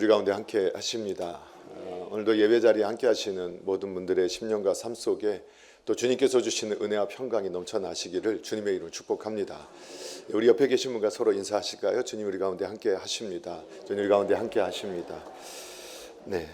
우리 가운데 함께 하십니다. 오늘도 예배 자리에 함께 하시는 모든 분들의 심령과 삶 속에 또 주님께서 주시는 은혜와 평강이 넘쳐나시기를 주님의 이름으로 축복합니다. 우리 옆에 계신 분과 서로 인사하실까요? 주님 우리 가운데 함께 하십니다. 주님 우리 가운데 함께 하십니다. 네.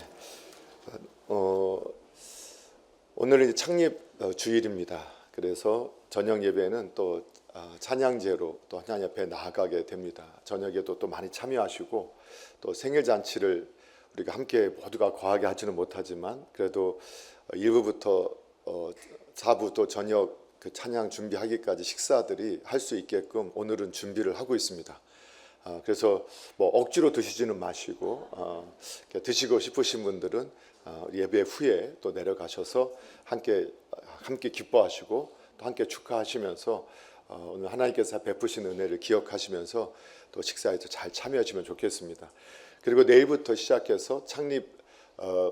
오늘은 이제 창립 주일입니다. 그래서 저녁 예배는 또 찬양제로 또 하나님 앞에 나아가게 됩니다. 저녁에도 또 많이 참여하시고 또 생일 잔치를 우리가 함께 모두가 거하게 하지는 못하지만 그래도 1부부터 4부 또 저녁 그 찬양 준비하기까지 식사들이 할 수 있게끔 오늘은 준비를 하고 있습니다. 그래서 뭐 억지로 드시지는 마시고 드시고 싶으신 분들은 예배 후에 또 내려가셔서 함께 기뻐하시고 또 함께 축하하시면서 오늘 하나님께서 베푸신 은혜를 기억하시면서 또 식사에 잘 참여하시면 좋겠습니다. 그리고 내일부터 시작해서 창립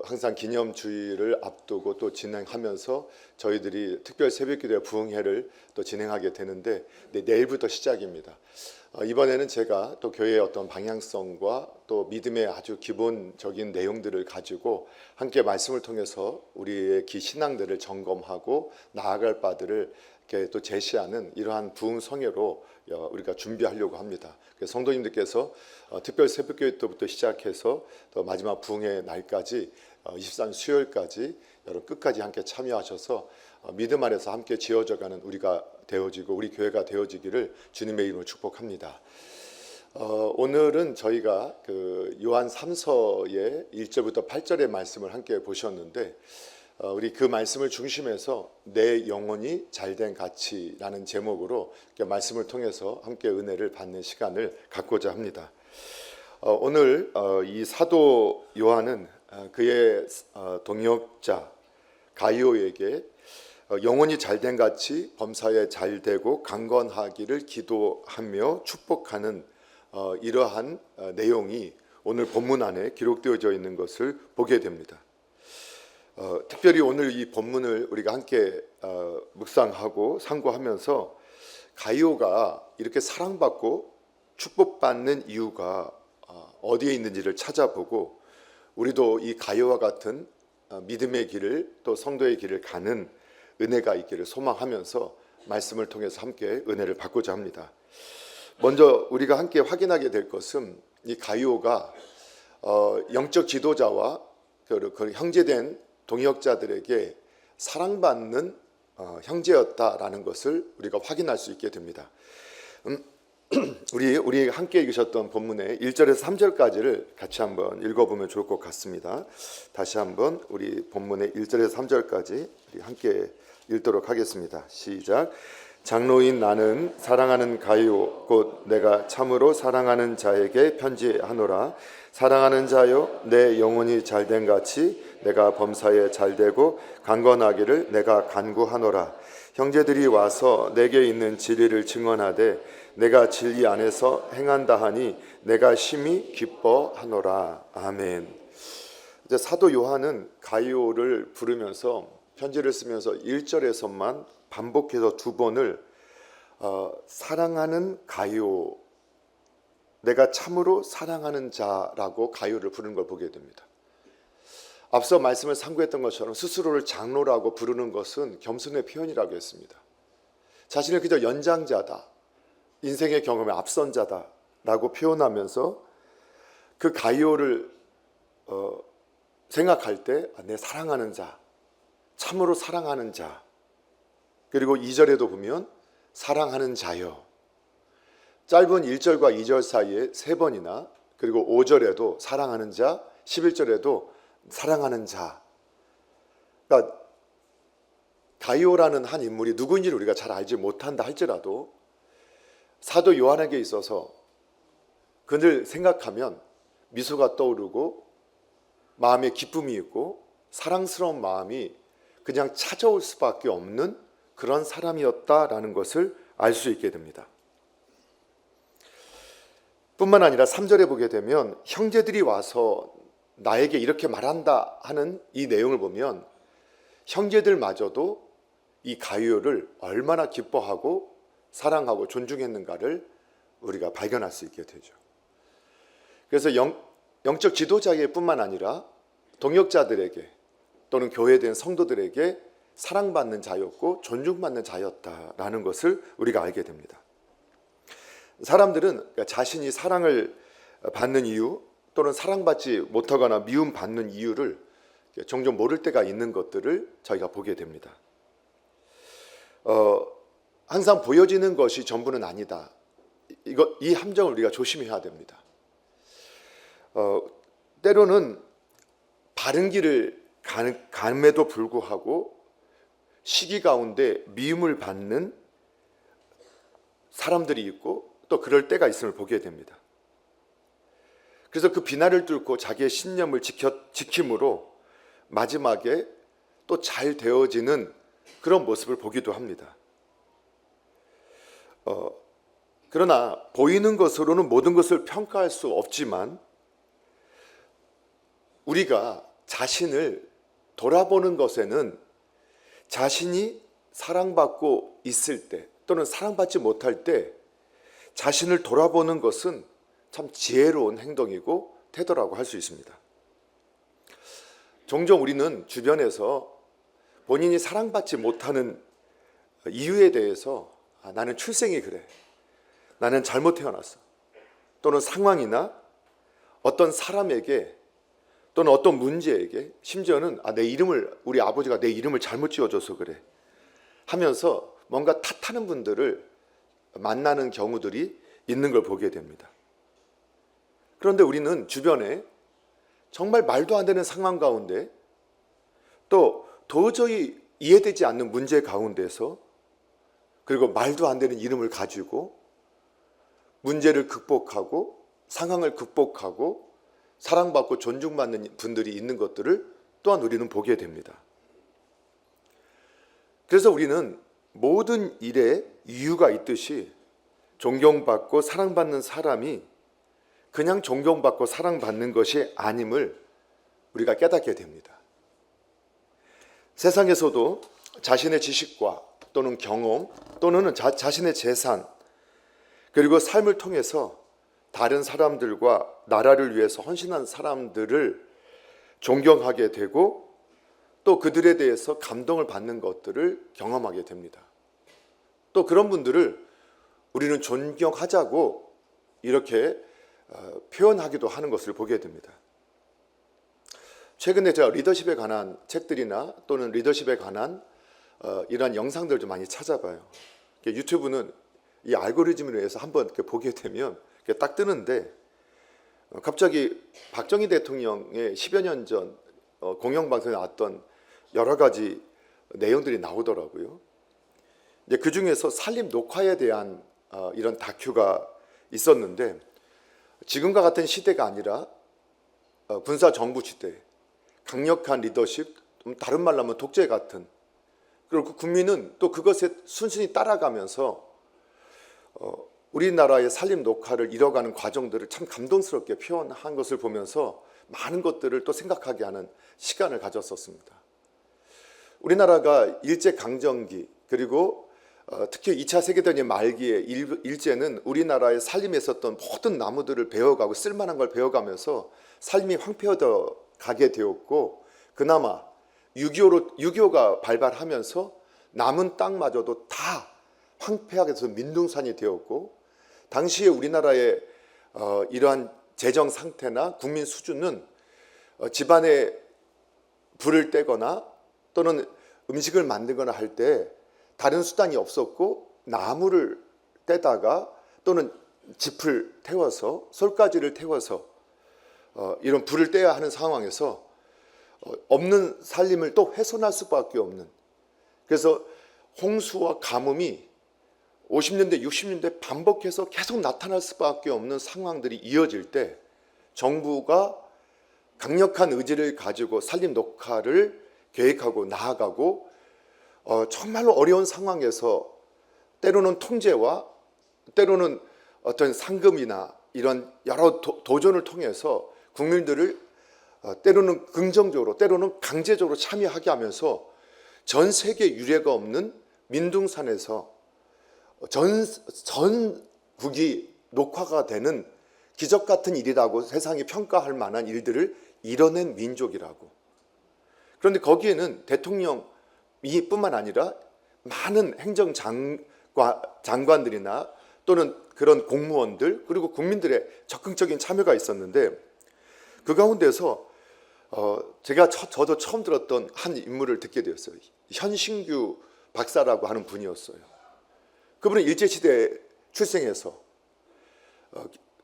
항상 기념주일을 앞두고 또 진행하면서 저희들이 특별 새벽기도의 부흥회를 또 진행하게 되는데 내일부터 시작입니다. 이번에는 제가 또 교회의 어떤 방향성과 또 믿음의 아주 기본적인 내용들을 가지고 함께 말씀을 통해서 우리의 신앙들을 점검하고 나아갈 바들을 이렇게 또 제시하는 이러한 부흥 성회로 우리가 준비하려고 합니다. 그래서 성도님들께서 특별 새벽교회 때부터 시작해서 또 마지막 부흥의 날까지 23일 수요일까지 여러분 끝까지 함께 참여하셔서 믿음 안에서 함께 지어져가는 우리가 되어지고 우리 교회가 되어지기를 주님의 이름으로 축복합니다. 오늘은 저희가 그 요한 3서의 1절부터 8절의 말씀을 함께 보셨는데 우리 그 말씀을 중심해서 내 영혼이 잘된 가치라는 제목으로 말씀을 통해서 함께 은혜를 받는 시간을 갖고자 합니다. 오늘 이 사도 요한은 그의 동역자 가이오에게 영혼이 잘된 같이 범사에 잘되고 강건하기를 기도하며 축복하는 이러한 내용이 오늘 본문 안에 기록되어져 있는 것을 보게 됩니다. 특별히 오늘 이 본문을 우리가 함께 묵상하고 상고하면서 가이오가 이렇게 사랑받고 축복받는 이유가 어디에 있는지를 찾아보고 우리도 이 가이오와 같은 믿음의 길을 또 성도의 길을 가는 은혜가 있기를 소망하면서 말씀을 통해서 함께 은혜를 받고자 합니다. 먼저 우리가 함께 확인하게 될 것은 이 가이오가 영적 지도자와 그 형제된 동역자들에게 사랑받는 형제였다라는 것을 우리가 확인할 수 있게 됩니다. 우리 함께 읽으셨던 본문의 1절에서 3절까지를 같이 한번 읽어보면 좋을 것 같습니다. 다시 한번 우리 본문의 1절에서 3절까지 우리 함께 읽도록 하겠습니다. 시작. 장로인 나는 사랑하는 가이오 곧 내가 참으로 사랑하는 자에게 편지하노라. 사랑하는 자여 내 영혼이 잘된 같이 내가 범사에 잘되고 강건하기를 내가 간구하노라. 형제들이 와서 내게 있는 진리를 증언하되 내가 진리 안에서 행한다 하니 내가 심히 기뻐하노라. 아멘. 이제 사도 요한은 가이오를 부르면서 편지를 쓰면서 1절에서만 반복해서 두 번을 사랑하는 가이오, 내가 참으로 사랑하는 자라고 가이오를 부르는 걸 보게 됩니다. 앞서 말씀을 상고했던 것처럼 스스로를 장로라고 부르는 것은 겸손의 표현이라고 했습니다. 자신을 그저 연장자다, 인생의 경험의 앞선자다라고 표현하면서 그 가이오를 생각할 때 내 사랑하는 자, 참으로 사랑하는 자, 그리고 2절에도 보면 사랑하는 자여, 짧은 1절과 2절 사이에 3번이나 그리고 5절에도 사랑하는 자, 11절에도 사랑하는 자. 그러니까 가이오라는 한 인물이 누구인지를 우리가 잘 알지 못한다 할지라도 사도 요한에게 있어서 그를 생각하면 미소가 떠오르고 마음에 기쁨이 있고 사랑스러운 마음이 그냥 찾아올 수밖에 없는 그런 사람이었다라는 것을 알 수 있게 됩니다. 뿐만 아니라 3절에 보게 되면 형제들이 와서 나에게 이렇게 말한다 하는 이 내용을 보면 형제들마저도 이 가이오를 얼마나 기뻐하고 사랑하고 존중했는가를 우리가 발견할 수 있게 되죠. 그래서 영적 지도자에게뿐만 아니라 동역자들에게 또는 교회된 성도들에게 사랑받는 자였고 존중받는 자였다라는 것을 우리가 알게 됩니다. 사람들은 자신이 사랑을 받는 이유 또는 사랑받지 못하거나 미움받는 이유를 종종 모를 때가 있는 것들을 저희가 보게 됩니다. 항상 보여지는 것이 전부는 아니다. 이 함정을 우리가 조심해야 됩니다. 때로는 바른 길을 감에도 불구하고 시기 가운데 미움을 받는 사람들이 있고 또 그럴 때가 있음을 보게 됩니다. 그래서 그 비난을 뚫고 자기의 신념을 지킴으로 마지막에 또 잘 되어지는 그런 모습을 보기도 합니다. 그러나 보이는 것으로는 모든 것을 평가할 수 없지만 우리가 자신을 돌아보는 것에는 자신이 사랑받고 있을 때 또는 사랑받지 못할 때 자신을 돌아보는 것은 참 지혜로운 행동이고 태도라고 할 수 있습니다. 종종 우리는 주변에서 본인이 사랑받지 못하는 이유에 대해서 나는 출생이 그래, 나는 잘못 태어났어, 또는 상황이나 어떤 사람에게 또는 어떤 문제에게 심지어는 내 이름을 우리 아버지가 내 이름을 잘못 지어줘서 그래 하면서 뭔가 탓하는 분들을 만나는 경우들이 있는 걸 보게 됩니다. 그런데 우리는 주변에 정말 말도 안 되는 상황 가운데 또 도저히 이해되지 않는 문제 가운데서 그리고 말도 안 되는 이름을 가지고 문제를 극복하고 상황을 극복하고 사랑받고 존중받는 분들이 있는 것들을 또한 우리는 보게 됩니다. 그래서 우리는 모든 일에 이유가 있듯이 존경받고 사랑받는 사람이 그냥 존경받고 사랑받는 것이 아님을 우리가 깨닫게 됩니다. 세상에서도 자신의 지식과 또는 경험 또는 자신의 재산 그리고 삶을 통해서 다른 사람들과 나라를 위해서 헌신한 사람들을 존경하게 되고 또 그들에 대해서 감동을 받는 것들을 경험하게 됩니다. 또 그런 분들을 우리는 존경하자고 이렇게 표현하기도 하는 것을 보게 됩니다. 최근에 제가 리더십에 관한 책들이나 또는 리더십에 관한 이러한 영상들을 좀 많이 찾아봐요. 유튜브는 이 알고리즘에 의해서 한번 이렇게 보게 되면 이렇게 딱 뜨는데 갑자기 박정희 대통령의 10여 년 전 공영방송에 나왔던 여러 가지 내용들이 나오더라고요. 이제 그 중에서 살림 녹화에 대한 이런 다큐가 있었는데 지금과 같은 시대가 아니라 군사 정부 시대, 강력한 리더십, 다른 말로 하면 독재 같은, 그리고 그 국민은 또 그것에 순순히 따라가면서 우리나라의 살림 녹화를 이뤄가는 과정들을 참 감동스럽게 표현한 것을 보면서 많은 것들을 또 생각하게 하는 시간을 가졌었습니다. 우리나라가 일제강점기 그리고 특히 2차 세계대전 말기에 일제는 우리나라의 살림에 있었던 모든 나무들을 베어가고 쓸만한 걸 베어가면서 삶이 황폐해져 가게 되었고 그나마 6.25가 발발하면서 남은 땅마저도 다 황폐하게 돼서 민둥산이 되었고 당시에 우리나라의 이러한 재정 상태나 국민 수준은 집안에 불을 떼거나 또는 음식을 만들거나 할 때 다른 수단이 없었고 나무를 떼다가 또는 짚을 태워서 솔가지를 태워서 이런 불을 떼야 하는 상황에서 없는 살림을 또 훼손할 수밖에 없는, 그래서 홍수와 가뭄이 50년대 60년대 반복해서 계속 나타날 수밖에 없는 상황들이 이어질 때 정부가 강력한 의지를 가지고 살림 녹화를 계획하고 나아가고 정말로 어려운 상황에서 때로는 통제와 때로는 어떤 상금이나 이런 여러 도전을 통해서 국민들을 때로는 긍정적으로 때로는 강제적으로 참여하게 하면서 전 세계 유례가 없는 민둥산에서 전국이 녹화가 되는 기적 같은 일이라고 세상이 평가할 만한 일들을 이뤄낸 민족이라고. 그런데 거기에는 대통령이 뿐만 아니라 많은 장관들이나 또는 그런 공무원들 그리고 국민들의 적극적인 참여가 있었는데, 그 가운데서 저도 처음 들었던 한 인물을 듣게 되었어요. 현신규 박사라고 하는 분이었어요. 그분은 일제시대에 출생해서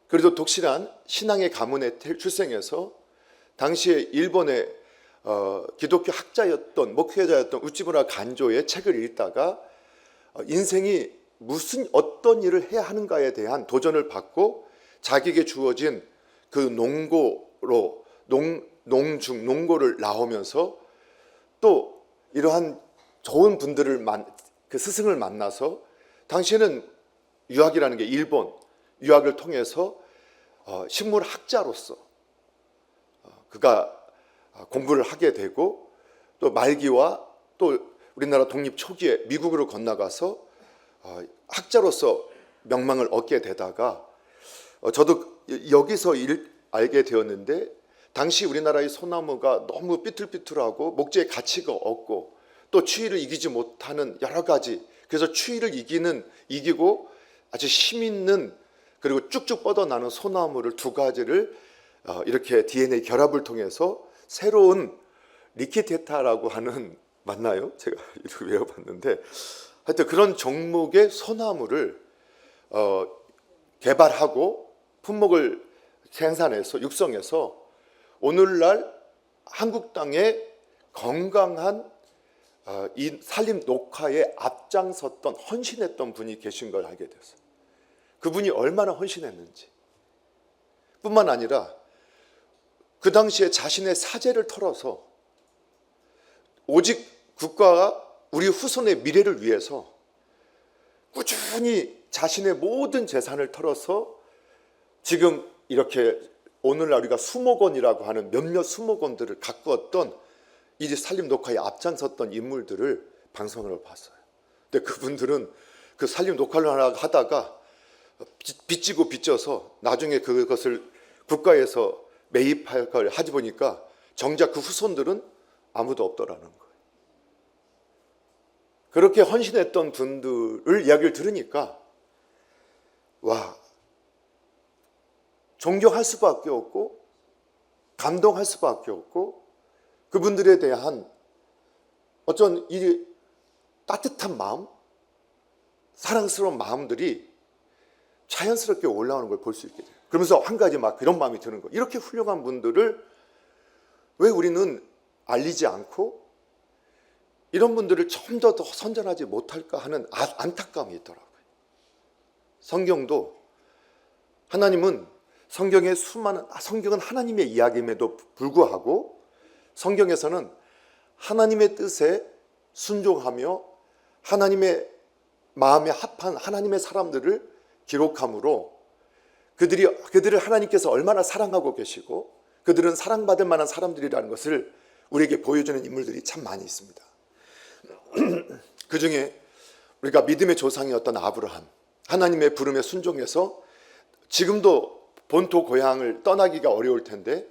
그래도 독실한 신앙의 가문에 출생해서 당시에 일본의 기독교 학자였던 목회자였던 우찌무라 간조의 책을 읽다가 인생이 무슨 어떤 일을 해야 하는가에 대한 도전을 받고 자기에게 주어진 그 농고를 나오면서 또 이러한 좋은 분들을 그 스승을 만나서, 당시에는 유학이라는 게 일본 유학을 통해서 식물학자로서 그가 공부를 하게 되고, 또 말기와 또 우리나라 독립 초기에 미국으로 건너가서 학자로서 명망을 얻게 되다가 저도 여기서 알게 되었는데, 당시 우리나라의 소나무가 너무 삐뚤삐뚤하고 목재의 가치가 없고 또 추위를 이기지 못하는 여러 가지, 그래서 추위를 이기고 아주 힘 있는 그리고 쭉쭉 뻗어나는 소나무를 두 가지를 이렇게 DNA 결합을 통해서 새로운 리키테타라고 하는, 맞나요? 제가 이렇게 외워봤는데 하여튼 그런 종목의 소나무를 개발하고 품목을 생산해서 육성해서 오늘날 한국 땅에 건강한 이 산림 녹화에 앞장섰던 헌신했던 분이 계신 걸 알게 됐어요. 그분이 얼마나 헌신했는지 뿐만 아니라 그 당시에 자신의 사재를 털어서 오직 국가와 우리 후손의 미래를 위해서 꾸준히 자신의 모든 재산을 털어서 지금 이렇게 오늘날 우리가 수목원이라고 하는 몇몇 수목원들을 가꾸었던 이 산림 녹화에 앞장섰던 인물들을 방송으로 봤어요. 근데 그분들은 그 산림 녹화를 하다가 빚지고 빚져서 나중에 그것을 국가에서 매입할 걸 하지 보니까 정작 그 후손들은 아무도 없더라는 거예요. 그렇게 헌신했던 분들을 이야기를 들으니까 와, 존경할 수밖에 없고 감동할 수밖에 없고, 그분들에 대한 어떤 이 따뜻한 마음, 사랑스러운 마음들이 자연스럽게 올라오는 걸 볼 수 있게 돼요. 그러면서 한 가지 막 그런 마음이 드는 거예요. 이렇게 훌륭한 분들을 왜 우리는 알리지 않고 이런 분들을 좀 더 선전하지 못할까 하는 안타까움이 있더라고요. 성경도 하나님은 성경은 하나님의 이야기임에도 불구하고 성경에서는 하나님의 뜻에 순종하며 하나님의 마음에 합한 하나님의 사람들을 기록함으로 그들을 하나님께서 얼마나 사랑하고 계시고 그들은 사랑받을 만한 사람들이라는 것을 우리에게 보여주는 인물들이 참 많이 있습니다. 그 중에 우리가 믿음의 조상이었던 아브라함, 하나님의 부름에 순종해서 지금도 본토 고향을 떠나기가 어려울 텐데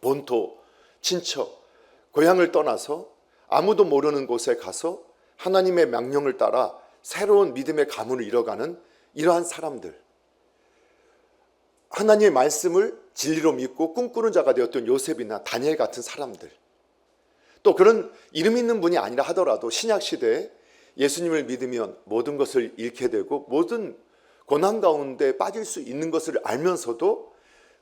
본토, 친척, 고향을 떠나서 아무도 모르는 곳에 가서 하나님의 명령을 따라 새로운 믿음의 가문을 이뤄가는 이러한 사람들, 하나님의 말씀을 진리로 믿고 꿈꾸는 자가 되었던 요셉이나 다니엘 같은 사람들, 또 그런 이름 있는 분이 아니라 하더라도 신약 시대에 예수님을 믿으면 모든 것을 잃게 되고 모든 고난 가운데 빠질 수 있는 것을 알면서도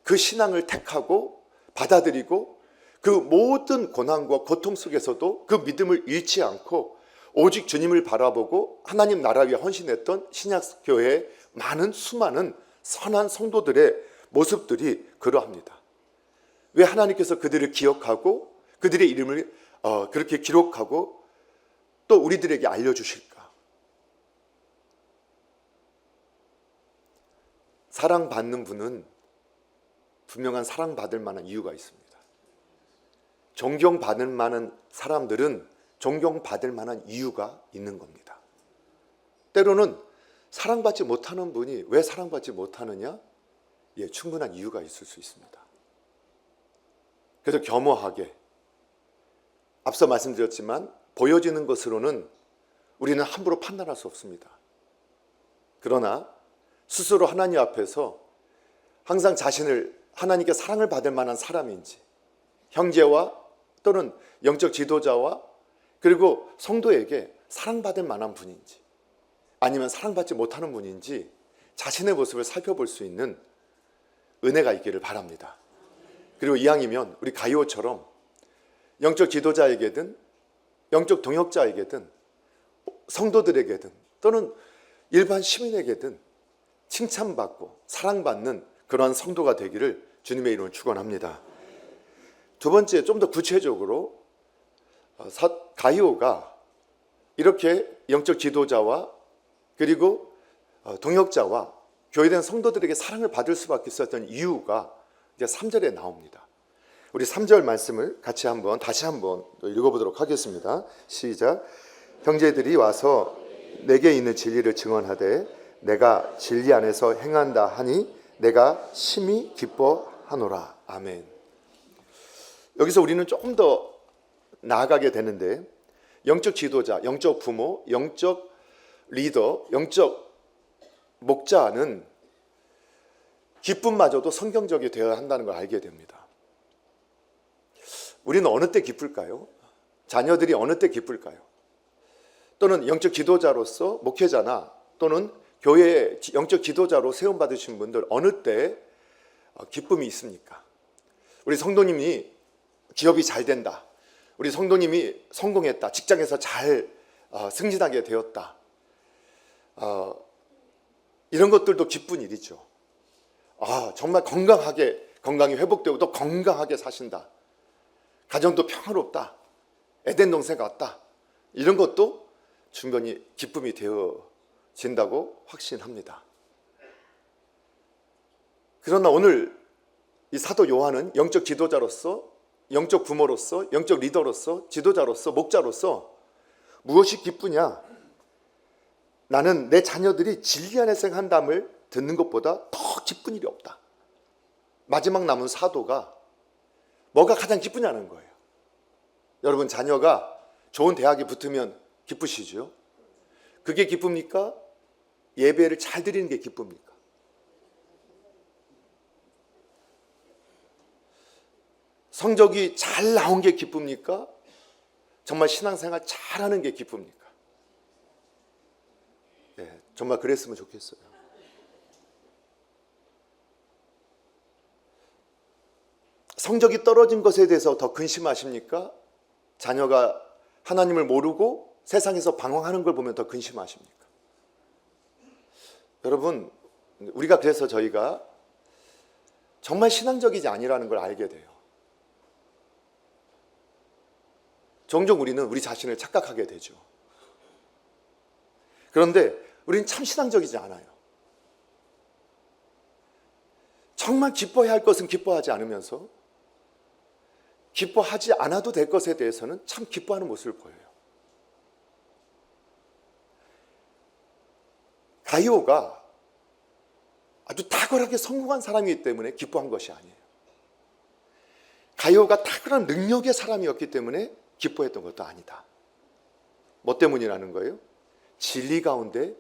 그 신앙을 택하고 받아들이고 그 모든 고난과 고통 속에서도 그 믿음을 잃지 않고 오직 주님을 바라보고 하나님 나라 위에 헌신했던 신약교회의 수많은 선한 성도들의 모습들이 그러합니다. 왜 하나님께서 그들을 기억하고 그들의 이름을 그렇게 기록하고 또 우리들에게 알려주실까? 사랑받는 분은 분명한 사랑받을 만한 이유가 있습니다. 존경받을 만한 사람들은 존경받을 만한 이유가 있는 겁니다. 때로는 사랑받지 못하는 분이 왜 사랑받지 못하느냐? 충분한 이유가 있을 수 있습니다. 그래서 겸허하게, 앞서 말씀드렸지만 보여지는 것으로는 우리는 함부로 판단할 수 없습니다. 그러나 스스로 하나님 앞에서 항상 자신을 하나님께 사랑을 받을 만한 사람인지, 형제와 또는 영적 지도자와 그리고 성도에게 사랑받을 만한 분인지, 아니면 사랑받지 못하는 분인지 자신의 모습을 살펴볼 수 있는 은혜가 있기를 바랍니다. 그리고 이왕이면 우리 가이오처럼 영적 지도자에게든 영적 동역자에게든 성도들에게든 또는 일반 시민에게든 칭찬받고 사랑받는 그러한 성도가 되기를 주님의 이름으로 축원합니다. 두 번째, 좀 더 구체적으로 가이오가 이렇게 영적 지도자와 그리고 동역자와 교회된 성도들에게 사랑을 받을 수밖에 없었던 이유가 이제 3절에 나옵니다. 우리 3절 말씀을 다시 한번 읽어보도록 하겠습니다. 시작. 형제들이 와서 내게 있는 진리를 증언하되 내가 진리 안에서 행한다 하니 내가 심히 기뻐하노라. 아멘. 여기서 우리는 조금 더 나아가게 되는데, 영적 지도자, 영적 부모, 영적 리더, 영적 목자는 기쁨마저도 성경적이 되어야 한다는 걸 알게 됩니다. 우리는 어느 때 기쁠까요? 자녀들이 어느 때 기쁠까요? 또는 영적 지도자로서 목회자나 또는 교회의 영적 지도자로 세움받으신 분들 어느 때 기쁨이 있습니까? 우리 성도님이 기업이 잘 된다, 우리 성도님이 성공했다, 직장에서 잘 승진하게 되었다, 이런 것들도 기쁜 일이죠. 정말 건강이 회복되고 또 건강하게 사신다, 가정도 평화롭다, 에덴 동산 같다, 이런 것도 충분히 기쁨이 되어진다고 확신합니다. 그러나 오늘 이 사도 요한은 영적 지도자로서, 영적 부모로서, 영적 리더로서, 지도자로서, 목자로서 무엇이 기쁘냐? 나는 내 자녀들이 진리 안에서 행한담을 듣는 것보다 더 기쁜 일이 없다. 마지막 남은 사도가 뭐가 가장 기쁘냐는 거예요. 여러분, 자녀가 좋은 대학에 붙으면 기쁘시죠? 그게 기쁩니까? 예배를 잘 드리는 게 기쁩니까? 성적이 잘 나온 게 기쁩니까? 정말 신앙생활 잘하는 게 기쁩니까? 정말 그랬으면 좋겠어요. 성적이 떨어진 것에 대해서 더 근심하십니까? 자녀가 하나님을 모르고 세상에서 방황하는 걸 보면 더 근심하십니까? 여러분, 우리가 그래서 저희가 정말 신앙적이지 아니라는 걸 알게 돼요. 종종 우리는 우리 자신을 착각하게 되죠. 그런데 우리는 참 신앙적이지 않아요. 정말 기뻐해야 할 것은 기뻐하지 않으면서 기뻐하지 않아도 될 것에 대해서는 참 기뻐하는 모습을 보여요. 가이오가 아주 탁월하게 성공한 사람이기 때문에 기뻐한 것이 아니에요. 가이오가 탁월한 능력의 사람이었기 때문에 기뻐했던 것도 아니다. 뭐 때문이라는 거예요? 진리 가운데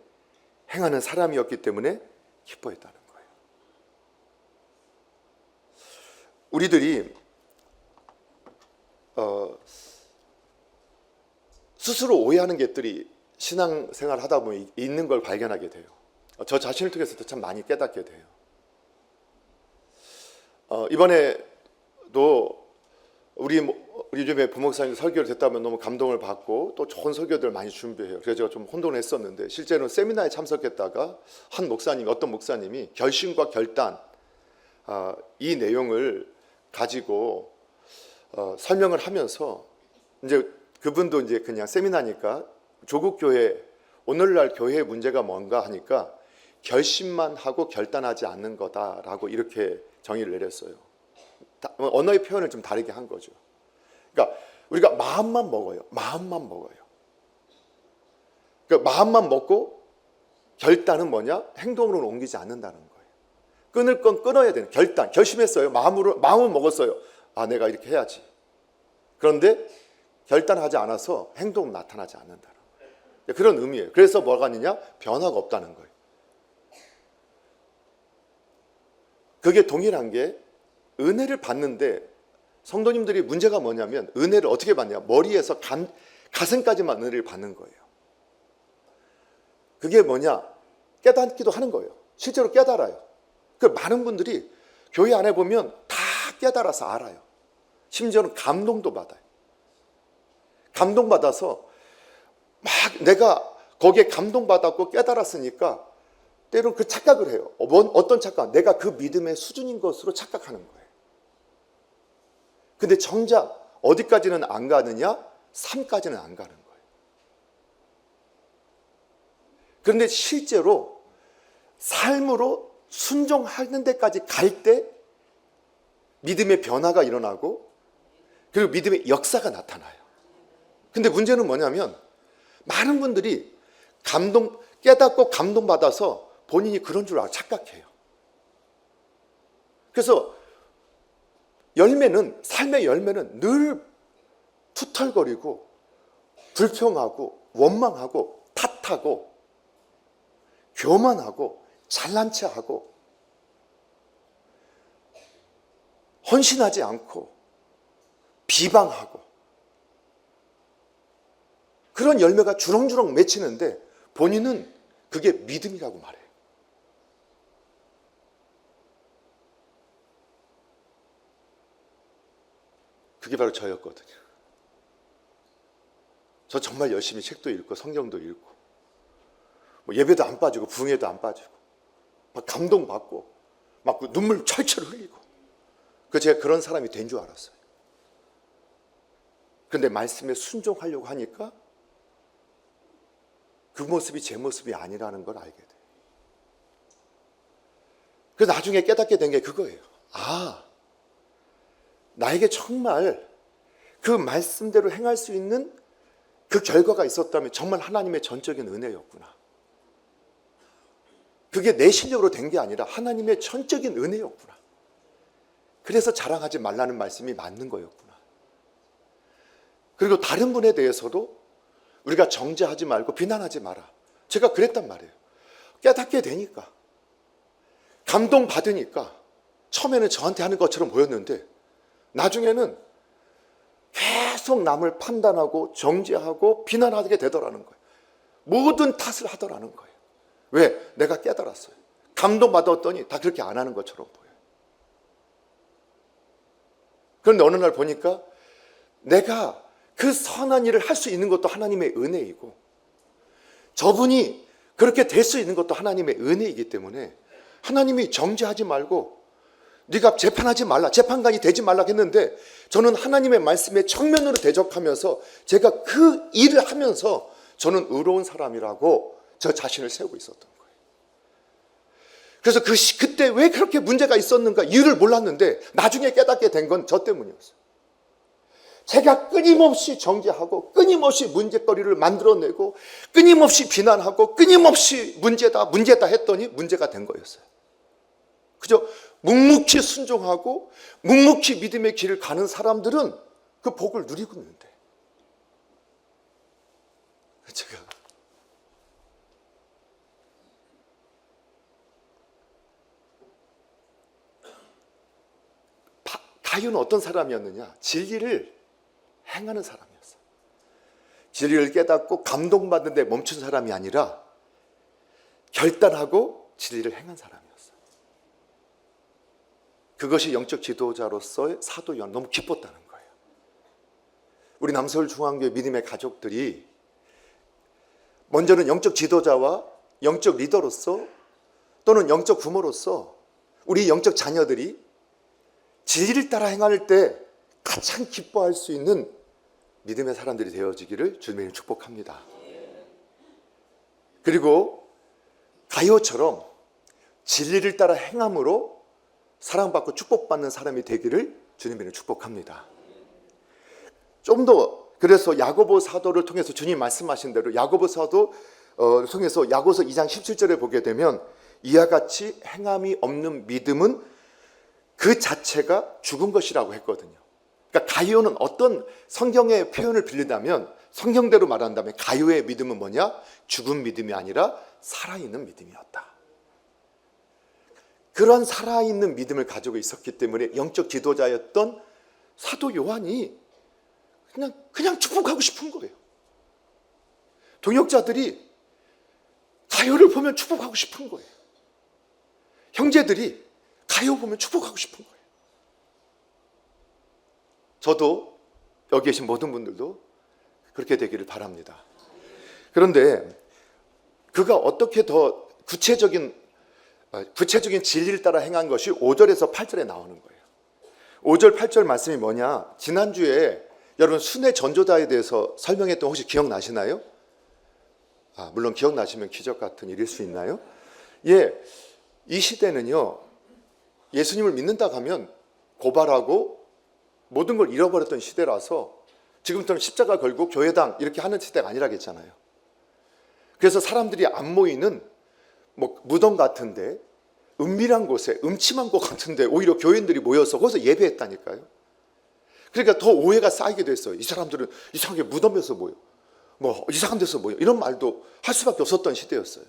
행하는 사람이었기 때문에 기뻐했다는 거예요. 우리들이 스스로 오해하는 것들이 신앙생활 하다 보면 있는 걸 발견하게 돼요. 저 자신을 통해서도 참 많이 깨닫게 돼요. 이번에도 우리 요즘에 부목사님 설교를 듣다면 너무 감동을 받고 또 좋은 설교들을 많이 준비해요. 그래서 제가 좀 혼돈했었는데, 실제로는 세미나에 참석했다가 어떤 목사님이 결심과 결단, 이 내용을 가지고 설명을 하면서, 이제 그분도 이제 그냥 세미나니까 조국 교회, 오늘날 교회의 문제가 뭔가 하니까 결심만 하고 결단하지 않는 거다라고 이렇게 정의를 내렸어요. 언어의 표현을 좀 다르게 한 거죠. 그러니까 우리가 마음만 먹어요. 그러니까 마음만 먹고 결단은 뭐냐? 행동으로는 옮기지 않는다는 거예요. 끊을 건 끊어야 되는 결심했어요. 마음은 먹었어요. 아, 내가 이렇게 해야지. 그런데 결단하지 않아서 행동은 나타나지 않는다. 그런 의미예요. 그래서 뭐가 아니냐? 변화가 없다는 거예요. 그게 동일한 게 은혜를 받는데 성도님들이 문제가 뭐냐면 은혜를 어떻게 받냐? 머리에서 가슴까지만 은혜를 받는 거예요. 그게 뭐냐? 깨닫기도 하는 거예요. 실제로 깨달아요. 그 많은 분들이 교회 안에 보면 다 깨달아서 알아요. 심지어는 감동도 받아요. 감동받아서 막 내가 거기에 감동받았고 깨달았으니까 때로는 그 착각을 해요. 어떤 착각? 내가 그 믿음의 수준인 것으로 착각하는 거예요. 근데 정작 어디까지는 안 가느냐? 삶까지는 안 가는 거예요. 그런데 실제로 삶으로 순종하는 데까지 갈 때 믿음의 변화가 일어나고 그리고 믿음의 역사가 나타나요. 근데 문제는 뭐냐면 많은 분들이 깨닫고 감동받아서 본인이 그런 줄 착각해요. 그래서 삶의 열매는 늘 투털거리고 불평하고 원망하고 탓하고 교만하고 잘난 체하고 헌신하지 않고 비방하고 그런 열매가 주렁주렁 맺히는데 본인은 그게 믿음이라고 말해요. 그게 바로 저였거든요. 저 정말 열심히 책도 읽고 성경도 읽고 뭐 예배도 안 빠지고 부흥회도 안 빠지고 막 감동받고 막 눈물 철철 흘리고 제가 그런 사람이 된 줄 알았어요. 그런데 말씀에 순종하려고 하니까 그 모습이 제 모습이 아니라는 걸 알게 돼요. 그래서 나중에 깨닫게 된 게 그거예요. 아, 나에게 정말 그 말씀대로 행할 수 있는 그 결과가 있었다면 정말 하나님의 전적인 은혜였구나. 그게 내 실력으로 된 게 아니라 하나님의 전적인 은혜였구나. 그래서 자랑하지 말라는 말씀이 맞는 거였구나. 그리고 다른 분에 대해서도 우리가 정죄하지 말고 비난하지 마라. 제가 그랬단 말이에요. 깨닫게 되니까, 감동받으니까 처음에는 저한테 하는 것처럼 보였는데 나중에는 계속 남을 판단하고 정죄하고 비난하게 되더라는 거예요. 모든 탓을 하더라는 거예요. 왜? 내가 깨달았어요. 감동받았더니 다 그렇게 안 하는 것처럼 보여요. 그런데 어느 날 보니까 내가 그 선한 일을 할 수 있는 것도 하나님의 은혜이고 저분이 그렇게 될 수 있는 것도 하나님의 은혜이기 때문에 하나님이 정죄하지 말고 네가 재판하지 말라, 재판관이 되지 말라 했는데 저는 하나님의 말씀에 정면으로 대적하면서 제가 그 일을 하면서 저는 의로운 사람이라고 저 자신을 세우고 있었던 거예요. 그래서 그때 왜 그렇게 문제가 있었는가 이유를 몰랐는데 나중에 깨닫게 된 건 저 때문이었어요. 제가 끊임없이 정죄하고 끊임없이 문제거리를 만들어내고 끊임없이 비난하고 끊임없이 문제다 했더니 문제가 된 거였어요. 그저 묵묵히 순종하고 묵묵히 믿음의 길을 가는 사람들은 그 복을 누리고 있는데 제가 가룟은 어떤 사람이었느냐? 진리를 행하는 사람이었어요. 진리를 깨닫고 감동받는 데 멈춘 사람이 아니라 결단하고 진리를 행한 사람이었어요. 그것이 영적 지도자로서의 사도연 너무 기뻤다는 거예요. 우리 남서울중앙교회 믿음의 가족들이 먼저는 영적 지도자와 영적 리더로서 또는 영적 부모로서 우리 영적 자녀들이 진리를 따라 행할 때 가장 기뻐할 수 있는 믿음의 사람들이 되어지기를 주님의 축복합니다. 그리고 가룟처럼 진리를 따라 행함으로 사랑받고 축복받는 사람이 되기를 주님의 축복합니다. 좀 더 그래서 야고보 사도를 통해서 주님 말씀하신 대로 야고보 사도 통해서 야고보서 2장 17절에 보게 되면 이와 같이 행함이 없는 믿음은 그 자체가 죽은 것이라고 했거든요. 그러니까 가룟은 어떤 성경의 표현을 빌린다면, 성경대로 말한다면 가룟의 믿음은 뭐냐? 죽은 믿음이 아니라 살아있는 믿음이었다. 그런 살아있는 믿음을 가지고 있었기 때문에 영적 지도자였던 사도 요한이 그냥 축복하고 싶은 거예요. 동역자들이 가룟을 보면 축복하고 싶은 거예요. 형제들이 가룟 보면 축복하고 싶은 거예요. 저도 여기 계신 모든 분들도 그렇게 되기를 바랍니다. 그런데 그가 어떻게 더 구체적인 진리를 따라 행한 것이 5절에서 8절에 나오는 거예요. 5절 8절 말씀이 뭐냐? 지난주에 여러분 순회 전도자에 대해서 설명했던 혹시 기억나시나요? 물론 기억나시면 기적 같은 일일 수 있나요? 예, 이 시대는요, 예수님을 믿는다고 하면 고발하고 모든 걸 잃어버렸던 시대라서 지금처럼 십자가 걸고 교회당 이렇게 하는 시대가 아니라겠잖아요. 그래서 사람들이 안 모이는 무덤 같은데, 은밀한 곳에, 음침한 곳 같은데 오히려 교인들이 모여서 거기서 예배했다니까요. 그러니까 더 오해가 쌓이게 됐어요. 이 사람들은 이상하게 무덤에서 모여, 이상한 데서 모여, 이런 말도 할 수밖에 없었던 시대였어요.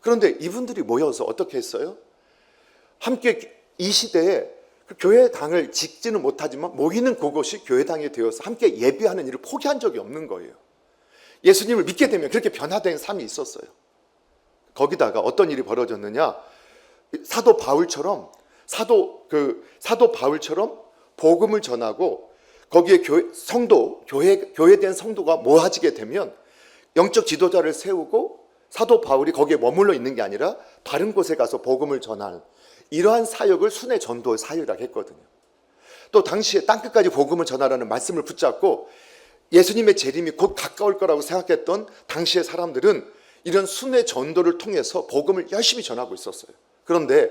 그런데 이분들이 모여서 어떻게 했어요? 함께 이 시대에 그 교회당을 짓지는 못하지만 모이는 그곳이 교회당이 되어서 함께 예배하는 일을 포기한 적이 없는 거예요. 예수님을 믿게 되면 그렇게 변화된 삶이 있었어요. 거기다가 어떤 일이 벌어졌느냐? 사도 바울처럼 복음을 전하고 거기에 교회된 성도가 모아지게 되면 영적 지도자를 세우고 사도 바울이 거기에 머물러 있는 게 아니라 다른 곳에 가서 복음을 전하는 이러한 사역을 순회 전도의 사역이라고 했거든요. 또 당시에 땅끝까지 복음을 전하라는 말씀을 붙잡고 예수님의 재림이 곧 가까울 거라고 생각했던 당시의 사람들은 이런 순회 전도를 통해서 복음을 열심히 전하고 있었어요. 그런데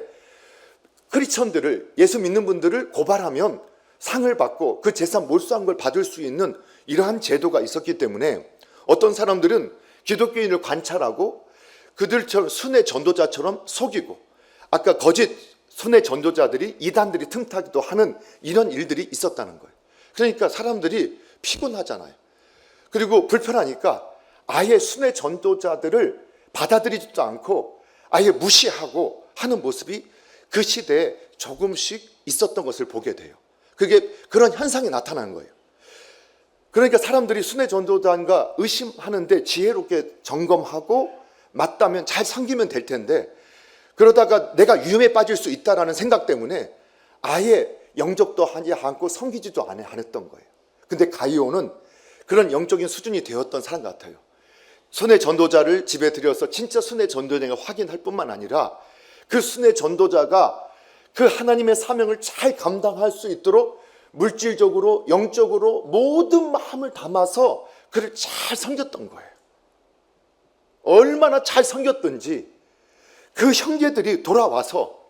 크리스천들을, 예수 믿는 분들을 고발하면 상을 받고 그 재산 몰수한 걸 받을 수 있는 이러한 제도가 있었기 때문에 어떤 사람들은 기독교인을 관찰하고 그들처럼 순회 전도자처럼 속이고, 아까 거짓 순회 전도자들이 이단들이 틈타기도 하는 이런 일들이 있었다는 거예요. 그러니까 사람들이 피곤하잖아요. 그리고 불편하니까 아예 순회 전도자들을 받아들이지도 않고 아예 무시하고 하는 모습이 그 시대에 조금씩 있었던 것을 보게 돼요. 그런 현상이 나타나는 거예요. 그러니까 사람들이 순회 전도자인가 의심하는데 지혜롭게 점검하고 맞다면 잘 섬기면 될 텐데, 그러다가 내가 위험에 빠질 수 있다라는 생각 때문에 아예 영접도 하지 않고 섬기지도 안 했던 거예요. 근데 가룟은 그런 영적인 수준이 되었던 사람 같아요. 순회 전도자를 집에 들여서 진짜 순회 전도자가 확인할 뿐만 아니라 그 순회 전도자가 그 하나님의 사명을 잘 감당할 수 있도록 물질적으로, 영적으로 모든 마음을 담아서 그를 잘 섬겼던 거예요. 얼마나 잘 섬겼든지 그 형제들이 돌아와서,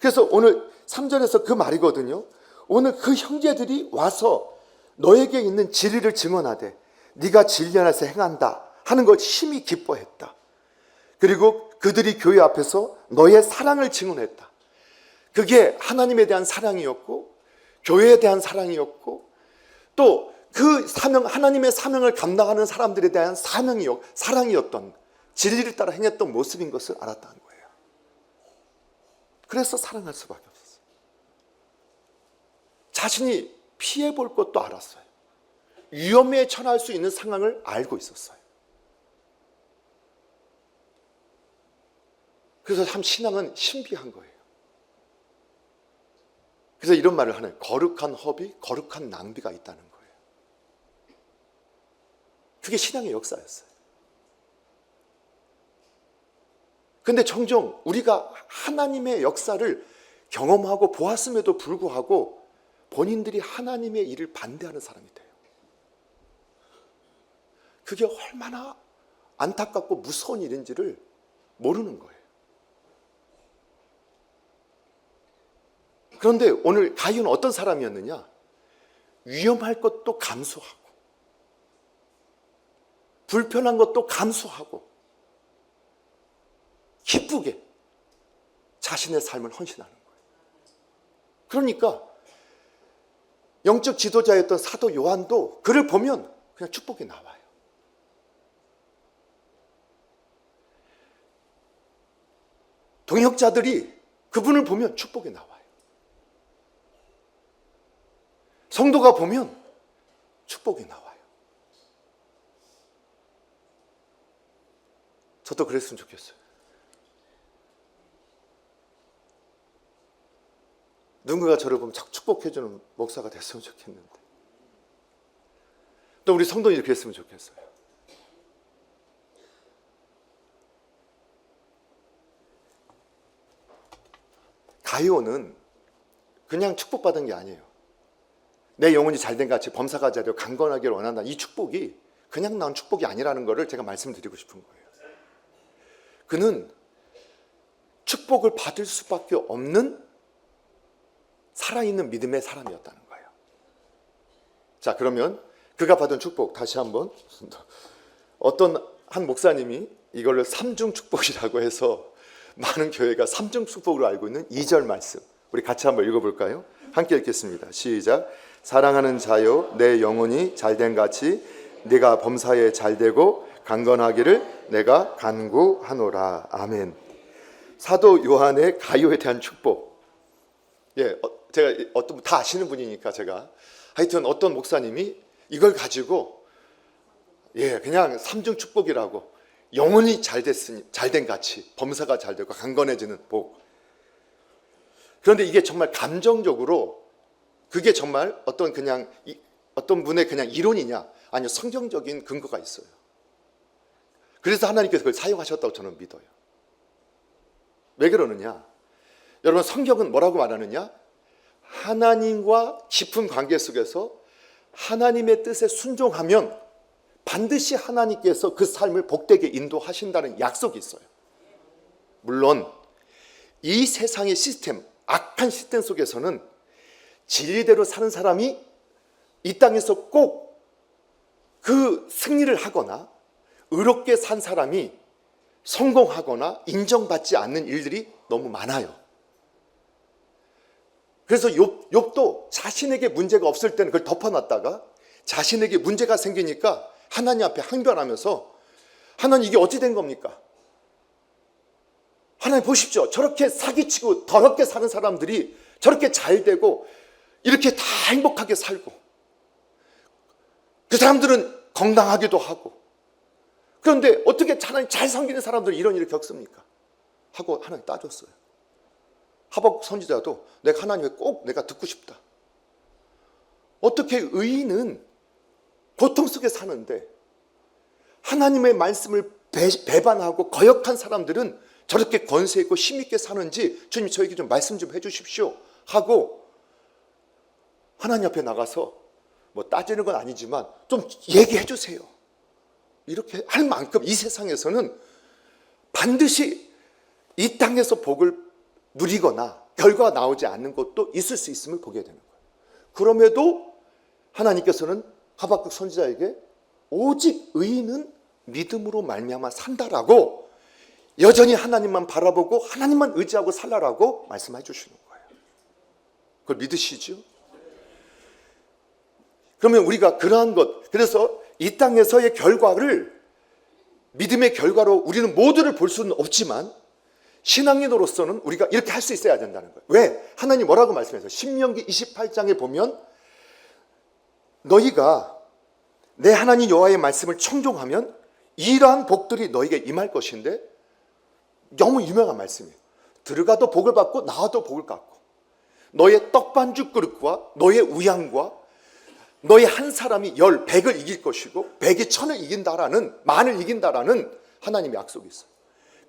그래서 오늘 3절에서 그 말이거든요. 오늘 그 형제들이 와서 너에게 있는 진리를 증언하되 네가 진리 안에서 행한다 하는 걸 심히 기뻐했다. 그리고 그들이 교회 앞에서 너의 사랑을 증언했다. 그게 하나님에 대한 사랑이었고 교회에 대한 사랑이었고 또 그 사명, 하나님의 사명을 감당하는 사람들에 대한 사랑이었던, 진리를 따라 행했던 모습인 것을 알았다는 거예요. 그래서 사랑할 수밖에 없었어요. 자신이 피해볼 것도 알았어요. 위험에 처할 수 있는 상황을 알고 있었어요. 그래서 참 신앙은 신비한 거예요. 그래서 이런 말을 하는, 거룩한 허비, 거룩한 낭비가 있다는 거예요. 그게 신앙의 역사였어요. 근데 종종 우리가 하나님의 역사를 경험하고 보았음에도 불구하고 본인들이 하나님의 일을 반대하는 사람이 돼요. 그게 얼마나 안타깝고 무서운 일인지를 모르는 거예요. 그런데 오늘 가룟은 어떤 사람이었느냐? 위험할 것도 감수하고 불편한 것도 감수하고 기쁘게 자신의 삶을 헌신하는 거예요. 그러니까 영적 지도자였던 사도 요한도 그를 보면 그냥 축복이 나와요. 동역자들이 그분을 보면 축복이 나와요. 성도가 보면 축복이 나와요. 저도 그랬으면 좋겠어요. 누군가가 저를 보면 자꾸 축복해주는 목사가 됐으면 좋겠는데, 또 우리 성도는 이렇게 했으면 좋겠어요. 가이오는 그냥 축복받은 게 아니에요. 내 영혼이 잘된 같이 범사가 자되어 강건하기를 원한다. 이 축복이 그냥 나온 축복이 아니라는 것을 제가 말씀드리고 싶은 거예요. 그는 축복을 받을 수밖에 없는 살아있는 믿음의 사람이었다는 거예요. 자, 그러면 그가 받은 축복 다시 한번, 어떤 한 목사님이 이걸로 삼중 축복이라고 해서 많은 교회가 삼중 축복으로 알고 있는 2절 말씀, 우리 같이 한번 읽어볼까요? 함께 읽겠습니다. 시작. 사랑하는 자여, 내 영혼이 잘된 같이 네가 범사에 잘되고 강건하기를 내가 간구하노라. 아멘. 사도 요한의 가이오에 대한 축복. 제가 다 아시는 분이니까 제가 하여튼 어떤 목사님이 이걸 가지고 그냥 삼중 축복이라고, 영혼이 잘된 같이 범사가 잘되고 강건해지는 복. 그런데 이게 정말 감정적으로 그게 정말 어떤 분의 그냥 이론이냐, 아니요, 성경적인 근거가 있어요. 그래서 하나님께서 그걸 사용하셨다고 저는 믿어요. 왜 그러느냐? 여러분, 성경은 뭐라고 말하느냐? 하나님과 깊은 관계 속에서 하나님의 뜻에 순종하면 반드시 하나님께서 그 삶을 복되게 인도하신다는 약속이 있어요. 물론 이 세상의 시스템, 악한 시스템 속에서는 진리대로 사는 사람이 이 땅에서 꼭 그 승리를 하거나 의롭게 산 사람이 성공하거나 인정받지 않는 일들이 너무 많아요. 그래서 욥도 자신에게 문제가 없을 때는 그걸 덮어놨다가 자신에게 문제가 생기니까 하나님 앞에 항변하면서, 하나님 이게 어찌 된 겁니까? 하나님 보십시오. 저렇게 사기치고 더럽게 사는 사람들이 저렇게 잘 되고 이렇게 다 행복하게 살고, 그 사람들은 건강하기도 하고, 그런데 어떻게 하나님 잘 섬기는 사람들이 이런 일을 겪습니까? 하고 하나님 따졌어요. 하박국 선지자도 내가 하나님의 꼭 내가 듣고 싶다. 어떻게 의인은 고통 속에 사는데 하나님의 말씀을 배반하고 거역한 사람들은 저렇게 권세 있고 힘 있게 사는지 주님 저에게 좀 말씀 좀 해주십시오 하고 하나님 앞에 나가서 뭐 따지는 건 아니지만 좀 얘기해 주세요. 이렇게 할 만큼 이 세상에서는 반드시 이 땅에서 복을 누리거나 결과가 나오지 않는 것도 있을 수 있음을 보게 되는 거예요. 그럼에도 하나님께서는 하박국 선지자에게 오직 의인은 믿음으로 말미암아 산다라고, 여전히 하나님만 바라보고 하나님만 의지하고 살라라고 말씀해 주시는 거예요. 그걸 믿으시죠? 그러면 우리가 그러한 것, 그래서 이 땅에서의 결과를, 믿음의 결과로 우리는 모두를 볼 수는 없지만 신앙인으로서는 우리가 이렇게 할 수 있어야 된다는 거예요. 왜? 하나님 뭐라고 말씀하세요? 신명기 28장에 보면 너희가 내 하나님 여호와의 말씀을 청종하면 이러한 복들이 너에게 임할 것인데, 너무 유명한 말씀이에요. 들어가도 복을 받고 나와도 복을 받고, 너의 떡반죽 그릇과 너의 우양과 너의 한 사람이 100을 이길 것이고 100이 1000을 이긴다라는, 만을 이긴다라는 하나님의 약속이 있어요.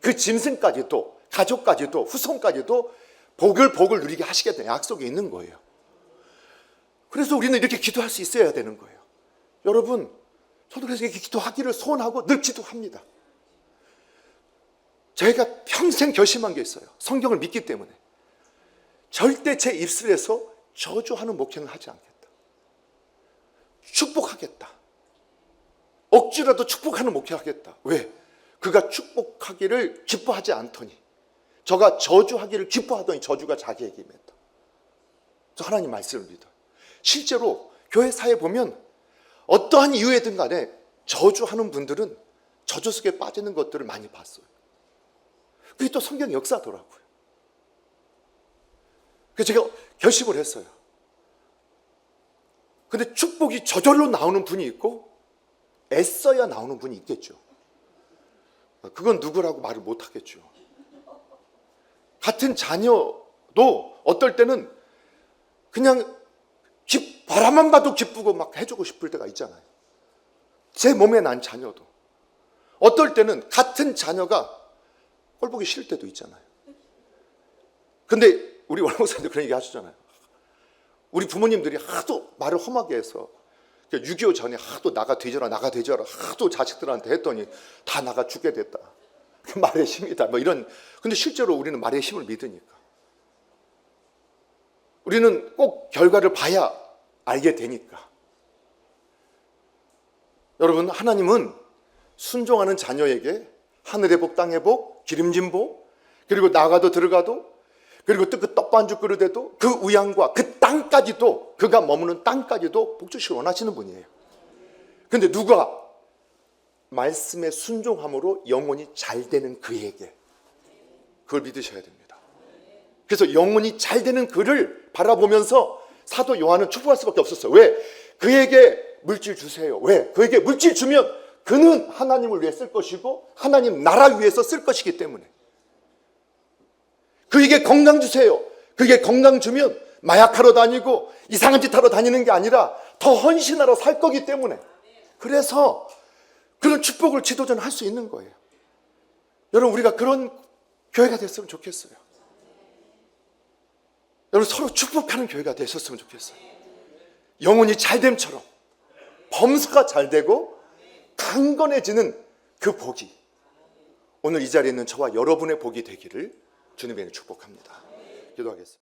그 짐승까지도, 가족까지도, 후손까지도 복을 누리게 하시겠다는 약속이 있는 거예요. 그래서 우리는 이렇게 기도할 수 있어야 되는 거예요. 여러분, 저도 그래서 이렇게 기도하기를 소원하고 늘 기도합니다. 저희가 평생 결심한 게 있어요. 성경을 믿기 때문에 절대 제 입술에서 저주하는 목회는 하지 않겠다. 축복하겠다. 억지라도 축복하는 목회하겠다. 왜? 그가 축복하기를 기뻐하지 않더니 저가 저주하기를 기뻐하더니 저주가 자기에게 임했다. 저 하나님 말씀을 믿어요. 실제로 교회 사회에 보면 어떠한 이유에든 간에 저주하는 분들은 저주 속에 빠지는 것들을 많이 봤어요. 그게 또 성경 역사더라고요. 그래서 제가 결심을 했어요. 근데 축복이 저절로 나오는 분이 있고 애써야 나오는 분이 있겠죠. 그건 누구라고 말을 못 하겠죠. 같은 자녀도 어떨 때는 그냥 바라만 봐도 기쁘고 막 해주고 싶을 때가 있잖아요. 제 몸에 난 자녀도 어떨 때는 같은 자녀가 꼴 보기 싫을 때도 있잖아요. 근데 우리 원목사님도 그런 얘기 하시잖아요. 우리 부모님들이 하도 말을 험하게 해서 6.25 전에 하도 나가 되져라 하도 자식들한테 했더니 다 나가 죽게 됐다. 말의 힘이다. 뭐 이런. 근데 실제로 우리는 말의 힘을 믿으니까. 우리는 꼭 결과를 봐야 알게 되니까. 여러분, 하나님은 순종하는 자녀에게 하늘의 복, 땅의 복, 기름진 복, 그리고 나가도 들어가도, 그리고 또 그 떡반죽 그릇에도 그 우양과 그 땅까지도, 그가 머무는 땅까지도 복 주시길 원하시는 분이에요. 근데 누가 말씀에 순종함으로 영혼이 잘 되는 그에게, 그걸 믿으셔야 됩니다. 그래서 영혼이 잘 되는 그를 바라보면서 사도 요한은 축복할 수밖에 없었어요. 왜? 그에게 물질 주세요. 왜? 그에게 물질 주면 그는 하나님을 위해 쓸 것이고 하나님 나라 위해서 쓸 것이기 때문에. 그에게 건강 주세요. 그에게 건강 주면 마약하러 다니고 이상한 짓 하러 다니는 게 아니라 더 헌신하러 살 거기 때문에. 그래서 그런 축복을 지도자는 할 수 있는 거예요. 여러분, 우리가 그런 교회가 됐으면 좋겠어요. 여러분, 서로 축복하는 교회가 되셨으면 좋겠어요. 영혼이 잘됨처럼 범사가 잘 되고 강건해지는 그 복이 오늘 이 자리에 있는 저와 여러분의 복이 되기를 주님의 이름으로 축복합니다. 기도하겠습니다.